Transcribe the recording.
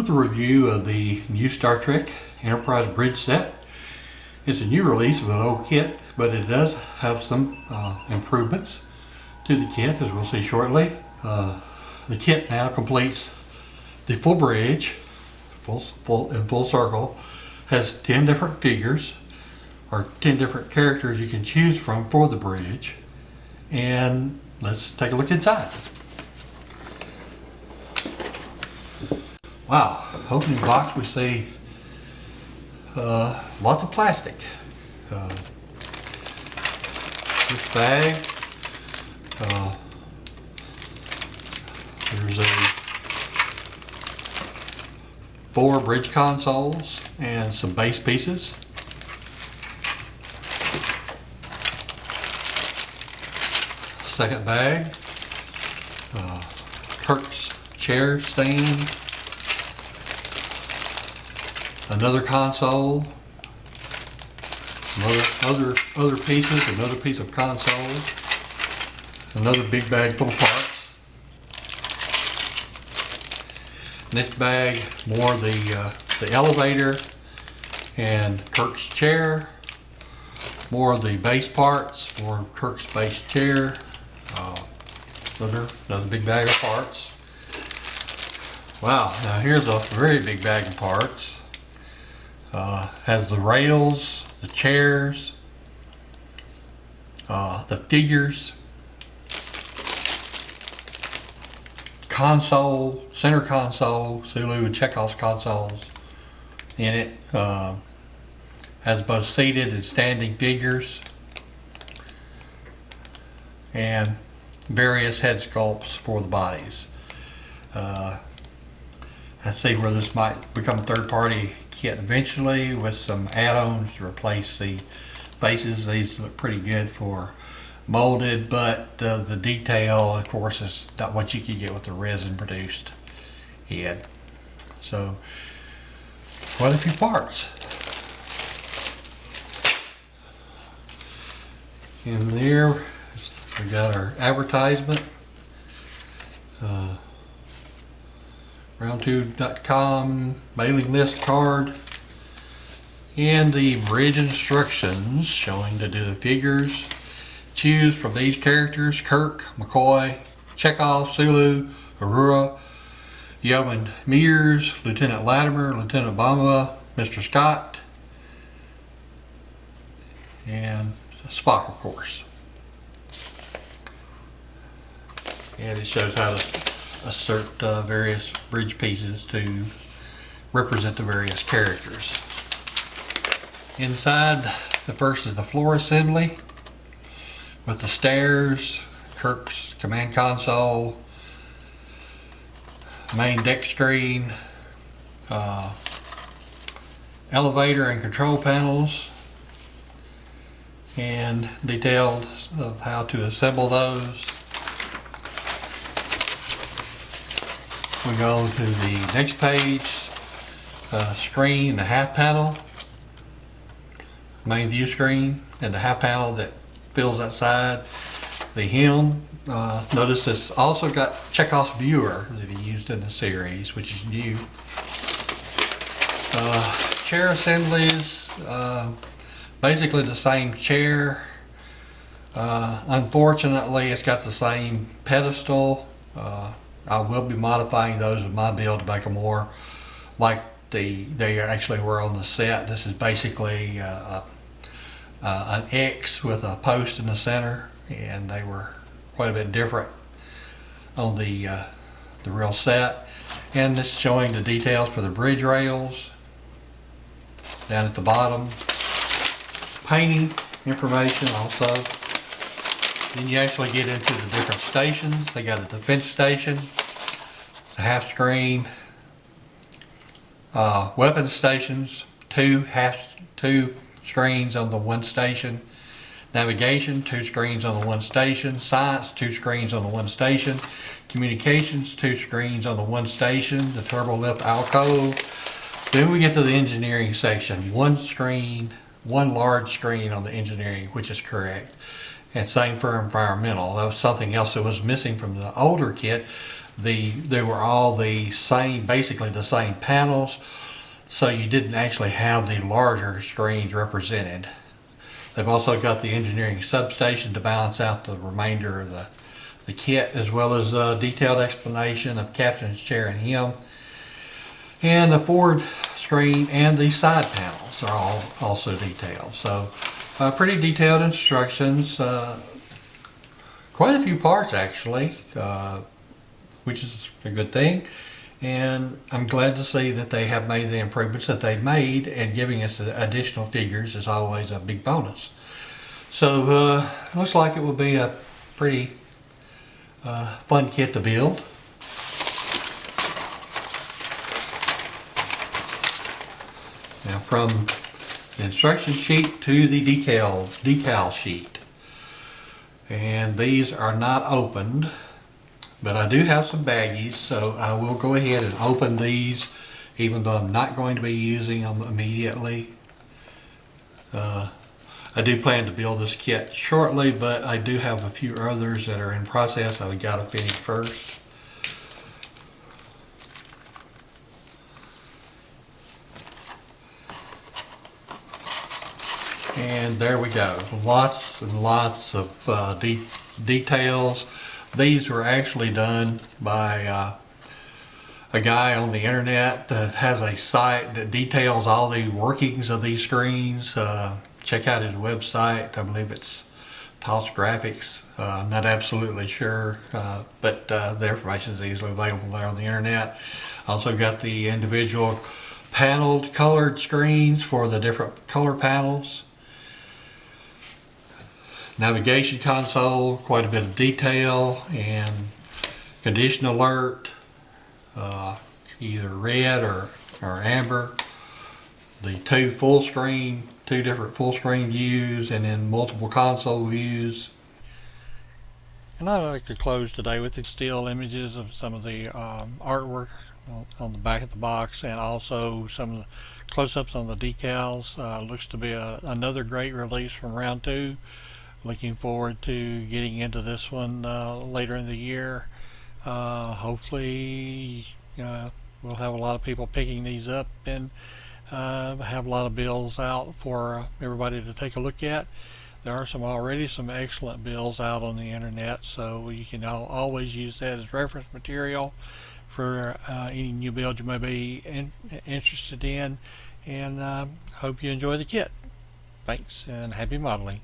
with a review of the new Star Trek Enterprise bridge set. It's a new release of an old kit, but it does have some improvements to the kit, as we'll see shortly. The kit now completes the full bridge, in full circle, has 10 different figures, or 10 different characters you can choose from for the bridge. And let's take a look inside. Wow, opening the box we see lots of plastic. This bag, there's 4 bridge consoles and some base pieces. Second bag, Kirk's chair stand. Another console, some other pieces, another piece of console, another big bag full of parts. Next bag, more the elevator and Kirk's chair, more of the base parts for Kirk's base chair, another big bag of parts. Wow, now here's a very big bag of parts. Has the rails, the chairs, the figures, console, center console, Sulu and Chekhov's consoles in it. Has both seated and standing figures and various head sculpts for the bodies. I see where this might become a third-party kit eventually with some add-ons to replace the faces. These look pretty good for molded, but the detail, of course, is not what you could get with the resin-produced head. So, quite a few parts. In there, we got our advertisement. Round2.com mailing list card, and the bridge instructions showing to do the figures. Choose from these characters: Kirk, McCoy, Checkov, Sulu, Ohura, Yeoman Mears, Lieutenant Latimer, Lieutenant Bomba, Mr. Scott, and Spock, of course. And it shows how to assert various bridge pieces to represent the various characters. Inside, the first is the floor assembly with the stairs, Kirk's command console, main deck screen, elevator and control panels, and details of how to assemble those. We go to the next page, screen, the half panel, main view screen, and the half panel that fills that side. The helm, notice it's also got Chekhov's viewer that he used in the series, which is new. Chair assemblies, basically the same chair. Unfortunately, it's got the same pedestal. I will be modifying those in my build to make them more like they actually were on the set. This is basically an X with a post in the center, and they were quite a bit different on the real set. And this is showing the details for the bridge rails down at the bottom. Painting information also. Then you actually get into the different stations. They got a defense station, it's a half screen, weapons stations, two screens on the one station, navigation, 2 screens on the one station, science, 2 screens on the one station, communications, 2 screens on the one station, the turbo lift alcove. Then we get to the engineering section, 1 screen, 1 large screen on the engineering, which is correct. And same for environmental. That was something else that was missing from the older kit. they were all the same, basically the same panels, so you didn't actually have the larger screens represented. They've also got the engineering substation to balance out the remainder of the kit, as well as a detailed explanation of captain's chair and him. And the forward screen and the side panels are all also detailed. So pretty detailed instructions. Quite a few parts actually, which is a good thing. And I'm glad to see that they have made the improvements that they've made, and giving us additional figures is always a big bonus. So looks like it will be a pretty fun kit to build. Now from the instruction sheet to the decal sheet. And these are not opened, but I do have some baggies, so I will go ahead and open these, even though I'm not going to be using them immediately. I do plan to build this kit shortly, but I do have a few others that are in process I've got to finish first. And there we go. Lots and lots of details. These were actually done by a guy on the internet that has a site that details all the workings of these screens. Check out his website. I believe it's Toss Graphics. I'm not absolutely sure, but the information is easily available there on the internet. Also got the individual paneled colored screens for the different color panels. Navigation console, quite a bit of detail, and condition alert, either red or amber. The two different full screen views, and then multiple console views. And I'd like to close today with the still images of some of the artwork on the back of the box, and also some of the close-ups on the decals. Looks to be another great release from round 2. Looking forward to getting into this one later in the year. Hopefully we'll have a lot of people picking these up, and have a lot of builds out for everybody to take a look at. There are already some excellent builds out on the internet, so you can always use that as reference material for any new build you may be interested in. And hope you enjoy the kit. Thanks, and happy modeling.